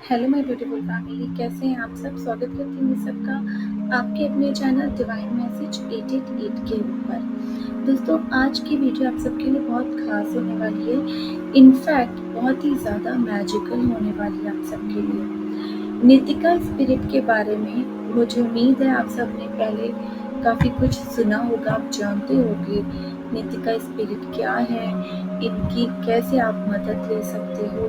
Hello my beautiful family, कैसे हैं आप सब। स्वागत करती हूँ सबका आपके अपने चैनल डिवाइन मैसेज 888 के ऊपर। दोस्तों, आज की वीडियो आप सबके लिए बहुत खास होने वाली है। इनफैक्ट बहुत ही ज़्यादा मैजिकल होने वाली है आप सबके लिए। नितिका स्पिरिट के बारे में मुझे उम्मीद है आप सब ने पहले काफ़ी कुछ सुना होगा, आप जानते होंगे नितिका स्पिरिट क्या है, इनकी कैसे आप मदद ले सकते हो,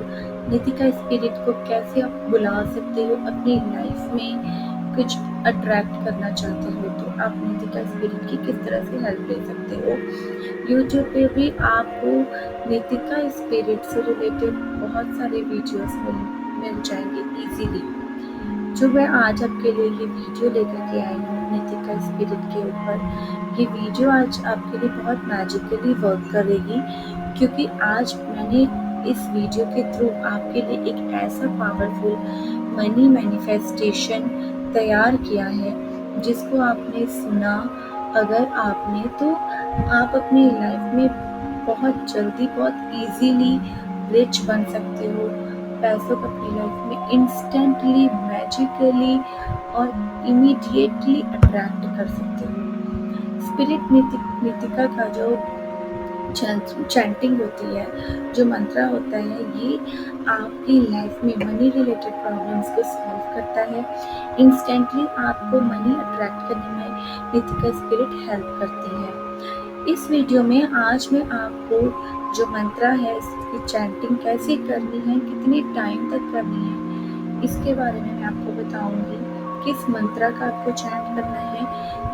नितिका स्पिरिट को कैसे आप बुला सकते हो अपनी लाइफ में। कुछ अट्रैक्ट करना चाहते हो तो आप नितिका स्पिरिट की किस तरह से हेल्प ले सकते हो। यूट्यूब पे भी आपको नितिका स्पिरिट से रिलेटेड बहुत सारे वीडियोस मिल जाएंगे इजीली। जो मैं आज आपके लिए ये वीडियो लेकर के आई हूँ नितिका स्पिरिट के ऊपर, ये वीडियो आज आपके लिए बहुत मैजिकली वर्क करेगी, क्योंकि आज मैंने इस वीडियो के थ्रू आपके लिए एक ऐसा पावरफुल मनी मैनिफेस्टेशन तैयार किया है जिसको आपने सुना अगर आपने तो आप अपनी लाइफ में बहुत जल्दी बहुत इजीली रिच बन सकते हो। पैसों को अपनी लाइफ में इंस्टेंटली मैजिकली और इमीडिएटली अट्रैक्ट कर सकते हो। स्पिरिट नितिका का जो चैंटिंग होती है, जो मंत्रा होता है, ये आपकी लाइफ में मनी रिलेटेड प्रॉब्लम्स को सॉल्व करता है। इंस्टेंटली आपको मनी अट्रैक्ट करने में नितिका स्पिरिट हेल्प करती है। इस वीडियो में आज मैं आपको जो मंत्रा है इसकी चैंटिंग कैसे करनी है, कितने टाइम तक करनी है, इसके बारे में मैं आपको बताऊंगी। किस मंत्रा का आपको चैंट करना है,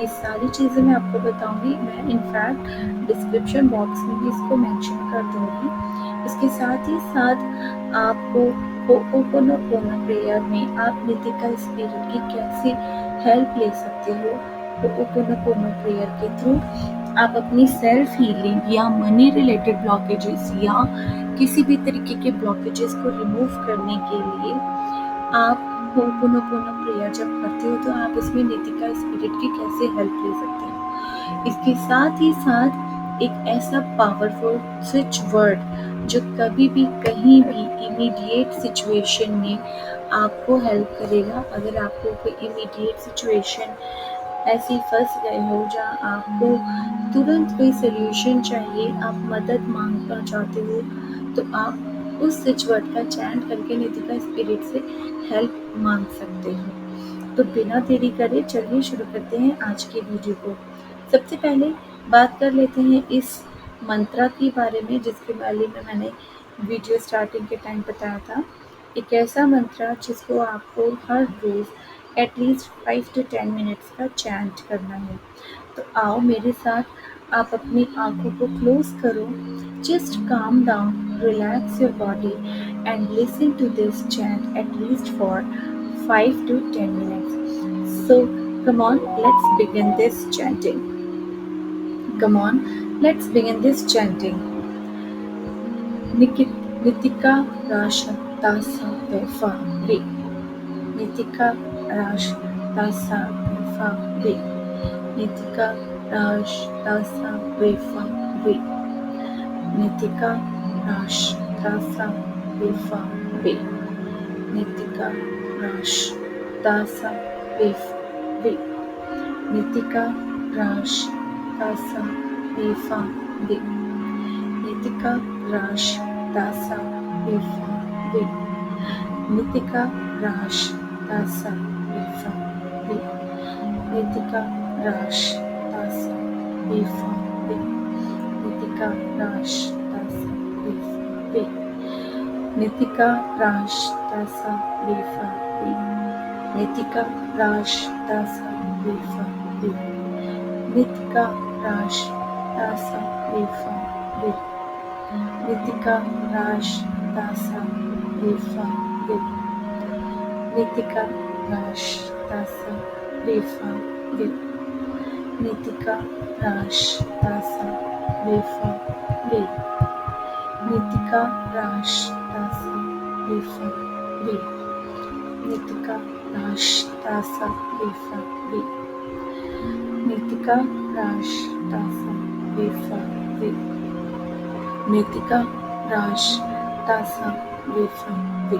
ये सारी चीज़ें मैं आपको बताऊंगी। मैं इनफैक्ट डिस्क्रिप्शन बॉक्स में भी इसको मेंशन कर दूंगी। इसके साथ ही साथ आपको होओपोनोपोनो प्रेयर में आप नितिका स्पिरिट की कैसे हेल्प ले सकते हो। होओपोनोपोनो प्रेयर के थ्रू आप अपनी सेल्फ हीलिंग या मनी रिलेटेड ब्लॉकेजेस या किसी भी तरीके के ब्लॉकेजेस को रिमूव करने के लिए आप होओपोनोपोनो प्रेयर जब करते हो तो आप इसमें नितिका स्पिरिट की कैसे हेल्प ले सकते हो। इसके साथ ही साथ एक ऐसा पावरफुल स्विच वर्ड जो कभी भी कहीं भी इमीडिएट सिचुएशन में आपको हेल्प करेगा। अगर आपको कोई इमीडिएट सिचुएशन ऐसे फंस गए हो जहाँ आपको तुरंत कोई सोल्यूशन चाहिए, आप मदद मांगना चाहते हो, तो आप उस स्विच वर्ड का चैंट करके नितिका स्पिरिट से हेल्प मांग सकते हो। तो बिना देरी करे चलिए शुरू करते हैं आज की वीडियो को। सबसे पहले बात कर लेते हैं इस मंत्रा के बारे में जिसके बारे में मैंने वीडियो स्टार्टिंग के टाइम बताया था। एक ऐसा मंत्रा जिसको आपको हर रोज़ एटलीस्ट 5 to 10 मिनट्स का चैंट करना है। तो आओ मेरे साथ, आप अपनी आंखों को क्लोज करो, just calm down, relax your body and listen to this chant at least for 5 to 10 minutes. So come on, let's begin this chanting. Come on, let's begin this chanting. Nitika Rasha Tasa Vefa Ve. Nitika Rash Tasa Vefa Ve. Nitika Rash Tasa Vefa Ve. Nitika Rash Tasa Vefa Ve. Nitika Rash Tasa Vefa Ve. Nitika Rash Tasa Vefa Ve. Nitika Rash Tasa Vefa Ve. Nitika Rash Tasa Vefa Ve. Nitika Rash Tasa Vefa Ve. Nitika Rash Tasa Vefa Ve. Nitika Rash Tasa Vefa Ve. Nitika Rash Tasa Vefa Ve. Nitika Rash Tasa Vefa Ve. Nitika Rash Tasa Vefa Ve. Nitika Rash Tasa Vefa Ve. Nitika Rash Tasa Vefa Ve. Nitika Rash Tasa Vefa Ve. Nitika Rash Tasa Vefa Ve. Nitika Rash Tasa Vefa Ve. Nitika Rash Tasa Vefa Ve.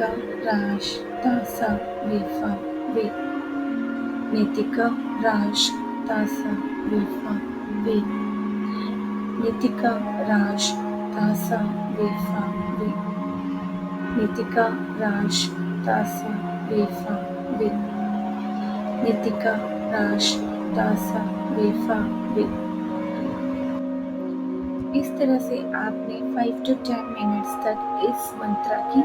Nitika Raj Tasa Vefa Ve Nitika Raj Tasa Vefa Ve Nitika Raj Tasa Vefa Ve Nitika Raj Tasa Vefa Ve Nitika Raj Tasa Vefa Ve। इस तरह से आपने 5 to 10 minutes तक इस मंत्रा की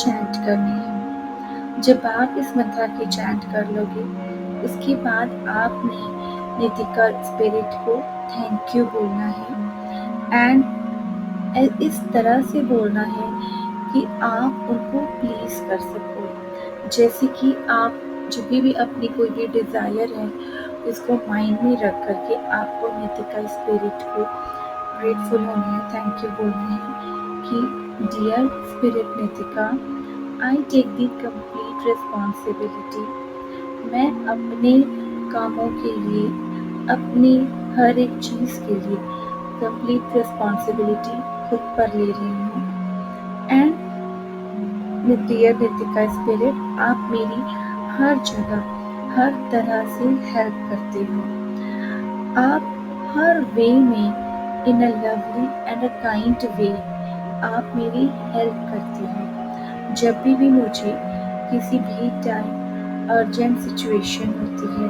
chant करनी है। जब आप इस मंत्रा की चैंट कर लोगे, उसके बाद आपने नितिका स्पिरिट को थैंक यू बोलना है एंड इस तरह से बोलना है कि आप उनको प्लीज कर सको। जैसे कि आप जब भी अपनी कोई भी डिजायर है उसको माइंड में रख करके आपको नितिका स्पिरिट को ग्रेटफुल होना है, थैंक यू बोलना है कि dear spirit Nitika, I take the complete responsibility. मैं अपने कामों के लिए, अपनी हर एक चीज़ के लिए कंप्लीट रिस्पॉन्सिबिलिटी खुद पर ले रही हूँ। एंड डियर नितिका स्पिरिट, आप मेरी हर जगह हर तरह से हेल्प करते हो। आप हर वे में in a lovely and a kind way आप मेरी हेल्प करती हो। जब भी मुझे किसी भी टाइम अर्जेंट सिचुएशन होती है,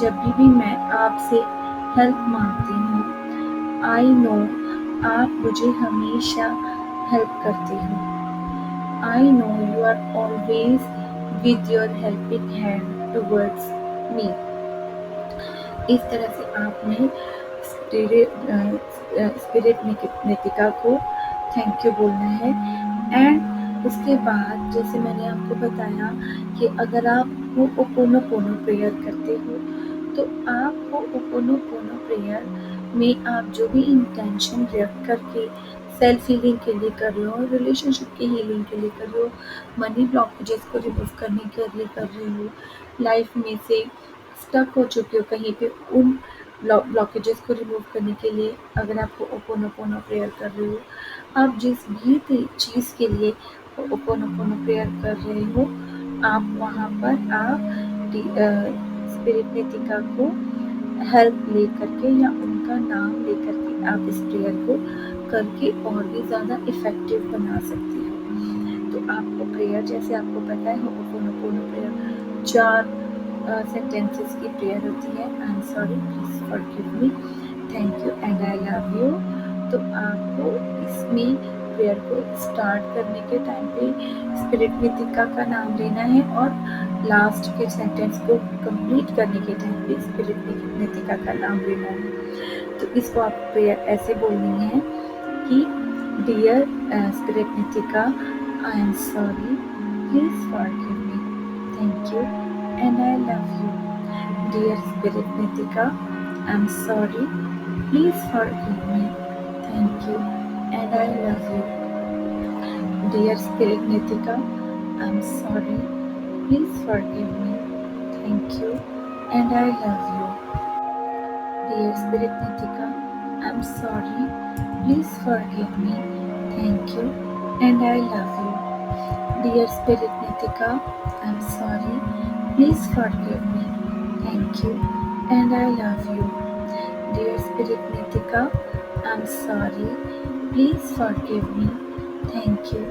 जब भी मैं आपसे हेल्प मांगती हूँ, आई नो आप मुझे हमेशा हेल्प करती हो। I know you are always with your helping hand towards me. इस तरह से आपने स्पिरिट नितिका को थैंक यू बोलना है। एंड उसके बाद जैसे मैंने आपको बताया कि अगर आप वो ओपोनोपोनो प्रेयर करते हो तो आप वो ओपोनोपोनो प्रेयर में आप जो भी इंटेंशन रख करके सेल्फ हीलिंग के लिए कर रहे हो, रिलेशनशिप की हीलिंग के लिए कर रहे हो, मनी ब्लॉकेजेस को रिमूव करने के लिए कर रहे हो, लाइफ में से स्टक हो चुके हो कहीं पे, उन ब्लॉकेजेस को रिमूव करने के लिए अगर आप ओपोनोपोनो प्रेयर कर रहे हो, आप जिस भी चीज़ के लिए ओपोनोपोनो प्रेयर कर रहे हो, आप वहाँ पर आप स्पिरिट नितिका को हेल्प ले करके या उनका नाम ले करके आप इस प्रेयर को करके और भी ज़्यादा इफ़ेक्टिव बना सकते हो। तो आपको प्रेयर, जैसे आपको पता है ओपोनोपोनो प्रेयर 4 सेंटेंसेस की प्रेयर होती है। आई am sorry, please forgive me, thank you and I love you. तो आपको इसमें प्रेयर को स्टार्ट करने के टाइम पे स्पिरिट नितिका का नाम लेना है और लास्ट के सेंटेंस को कंप्लीट करने के टाइम पे स्पिरिट नितिका का नाम लेना है। तो इसको आप प्रेयर ऐसे बोलनी है कि dear spirit Nitika, I am sorry, please forgive me, thank you and I love you. Dear Spirit Nitika, I'm sorry. Please forgive me. Thank you and I love you. Dear Spirit Nitika, I'm sorry. Please forgive me. Thank you and I love you. Dear Spirit Nitika, I'm sorry. Please forgive me. Thank you and I love you. Dear Spirit Nitika, I'm sorry. Please forgive me. Thank you and I love you. Dear Spirit Nitika, I'm sorry. Please forgive me. Thank you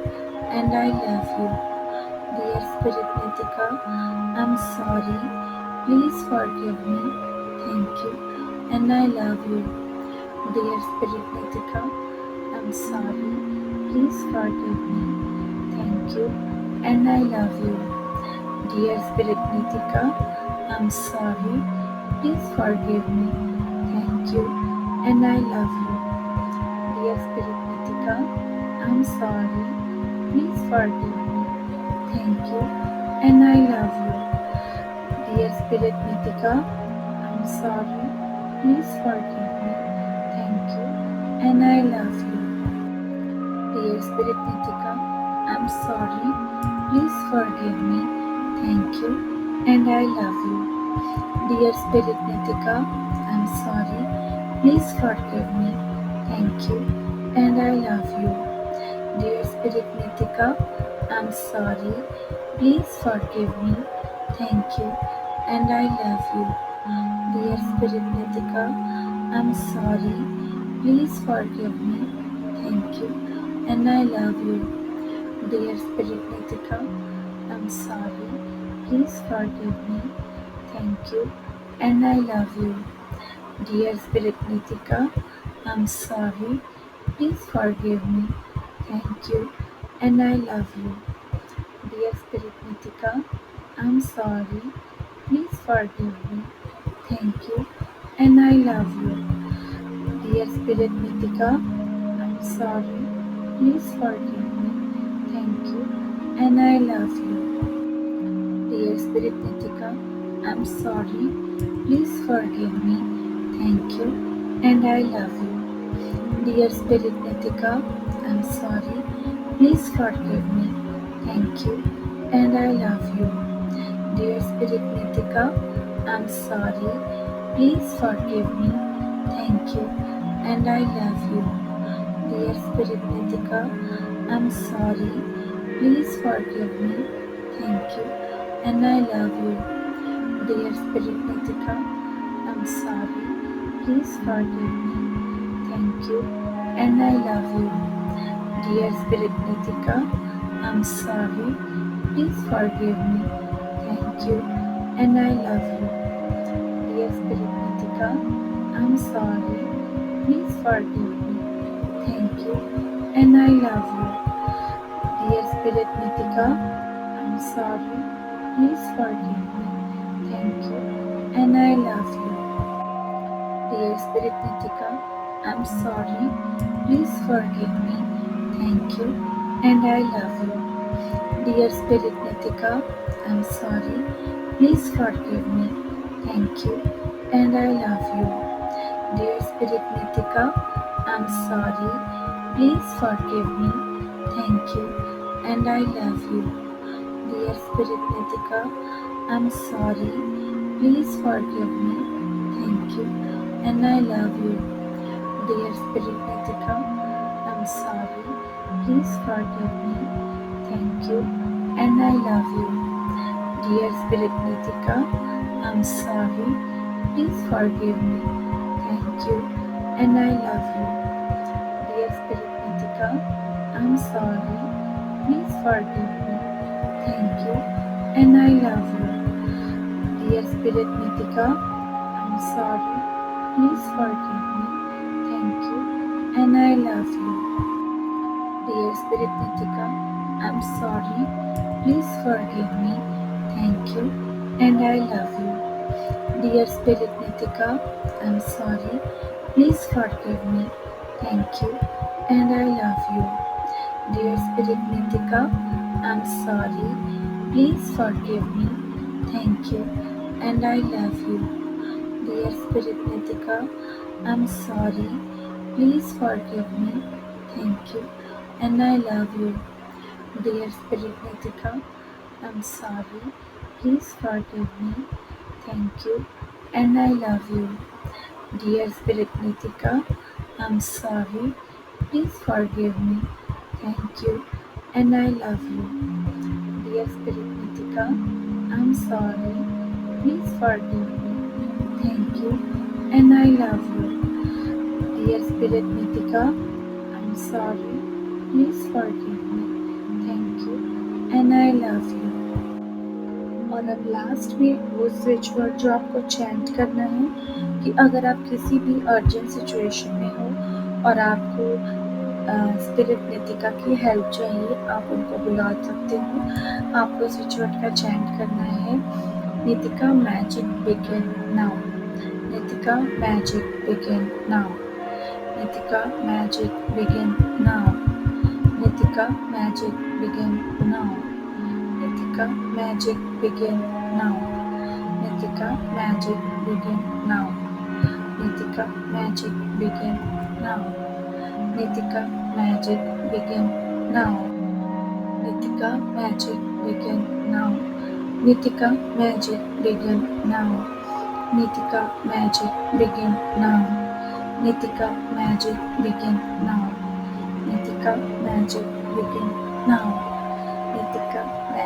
and I love you. Dear Spirit Nitika, I'm sorry. Please forgive me. Thank you and I love you. Dear Spirit Nitika, I'm sorry. Please forgive me. Thank you and I love you. Dear Spirit Nitika, I'm sorry. Please forgive me. Thank you and I love you. Dear Spirit Nitika, I'm sorry. Please forgive me. Thank you and I love you. Dear Spirit Nitika, I'm sorry. Please forgive me. Thank you and I love you. Dear Spirit Nitika, I'm sorry. Please forgive me. Thank you and I love you. Dear Spirit Nitika, I'm sorry. Please forgive me. Thank you and I love you. Dear Spirit Nitika, I'm sorry. Please forgive me. Thank you. And I love you. Dear Spirit Nitika, I'm sorry. Please forgive me. Thank you. And I love you. Dear Spirit Nitika, I'm sorry. Please forgive me. Thank you. And I love you. Dear Spirit Nitika, I'm sorry. Please forgive me. Thank you. And I love you. Dear Spirit Nitika, I'm sorry. Please forgive me. Thank you. And I love you. Dear Spirit Nitika, I'm sorry. Please forgive me. Thank you. And I love you. Dear Spirit Nitika, I'm sorry. Please forgive me. Thank you. And I love you. Dear Spirit Nitika, I'm sorry. Please forgive me. Thank you. And I love you. Dear Spirit Nitika, I'm sorry. Please forgive me. Thank you. And I love you. Dear Spirit Nitika, I'm sorry. Please forgive me. Thank you. And I love you. Dear Spirit Nitika, I'm sorry. Please forgive me. Thank you. And I love you. Dear Spirit Nitika, I'm sorry. Please forgive me. Thank you. And I love you. Dear Spirit Nitika, I'm sorry. Please forgive me. Thank you. And I love you. Dear Spirit Nitika, I'm sorry. Please forgive me. Thank you. And I love you. Dear Spirit Nitika, I'm sorry. Please forgive me. Thank you. And I love you. Dear Spirit Nitika, I'm sorry. Please forgive me. Thank you. And I love you. Dear Spirit Nitika, I'm sorry. Please forgive me. Thank you. And I love you. Dear Spirit Nitika, I'm sorry. Please forgive me. Thank you. And I love you. Dear Spirit Nitika, I'm sorry. Please forgive me. Thank you. And I love you. Dear Spirit Nitika, I'm sorry. Please forgive me. Thank you. And I love you. Dear Spirit Nitika, I'm sorry. Please forgive me. Thank you. And I love you. Dear Spirit Nitika, I'm sorry. Please forgive me. Thank you. And I love you. Dear Spirit Nitika, I'm sorry. Please forgive me. Thank you. And I love you. Dear Spirit Nitika, I'm sorry. Please forgive me. Thank you. And I love you. Dear Spirit Nitika, I'm sorry. Please forgive me. Thank you. And I love you. Dear Spirit Nitika, I'm sorry. Please forgive me. Thank you. And I love you. Dear Spirit Nitika, I'm sorry. Please forgive me. Thank you. And I love you. Dear Spirit Nitika, I'm sorry. Please forgive me. Thank you. And I love you. Dear Spirit Nitika, I'm sorry. Please forgive me. Thank you. And I love you. Dear Spirit Nitika, I'm sorry. Please forgive me. Thank you. And I love you. और अब last में वो switch word जो आपको chant करना है कि अगर आप किसी भी अर्जेंट सिचुएशन में हो और आपको स्पिरिट नितिका की हेल्प चाहिए, आप उनको बुला सकते हो। आपको स्विच वर्ड का चैंट करना है, Nitika magic begin now, Nitika magic begin now, Nitika magic begin now, Nitika magic begin now, Nitika magic begin now, Nitika magic begin now, Nitika magic begin now, Nitika magic begin now, Nitika magic begin now, Nitika magic begin now, Nitika magic begin now, Nitika magic begin now, Nitika magic begin now,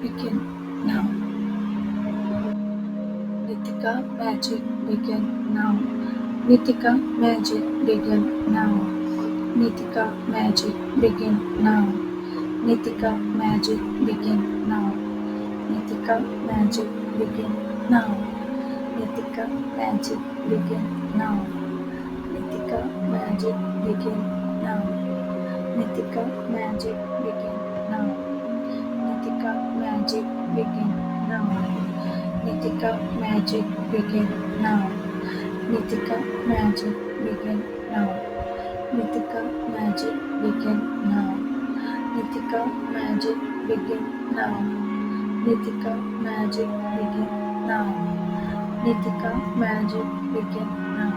begin now. Nitika magic begin now. Nitika magic begin now. Nitika magic begin now. Nitika magic begin now. Nitika magic begin now. Nitika magic begin now. Nitika magic begin now. Nitika magic begin now. Nitika magic begin now. Nitika magic begin now. Nitika magic begin now. Nitika magic begin now. Nitika magic begin now. Nitika magic begin now. Nitika magic begin now.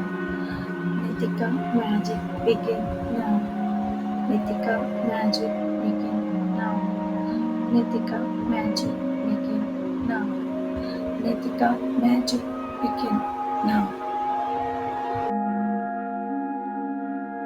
Nitika magic begin now. Nitika magic begin now. Nitika magic begin now. Nitika magic begin now.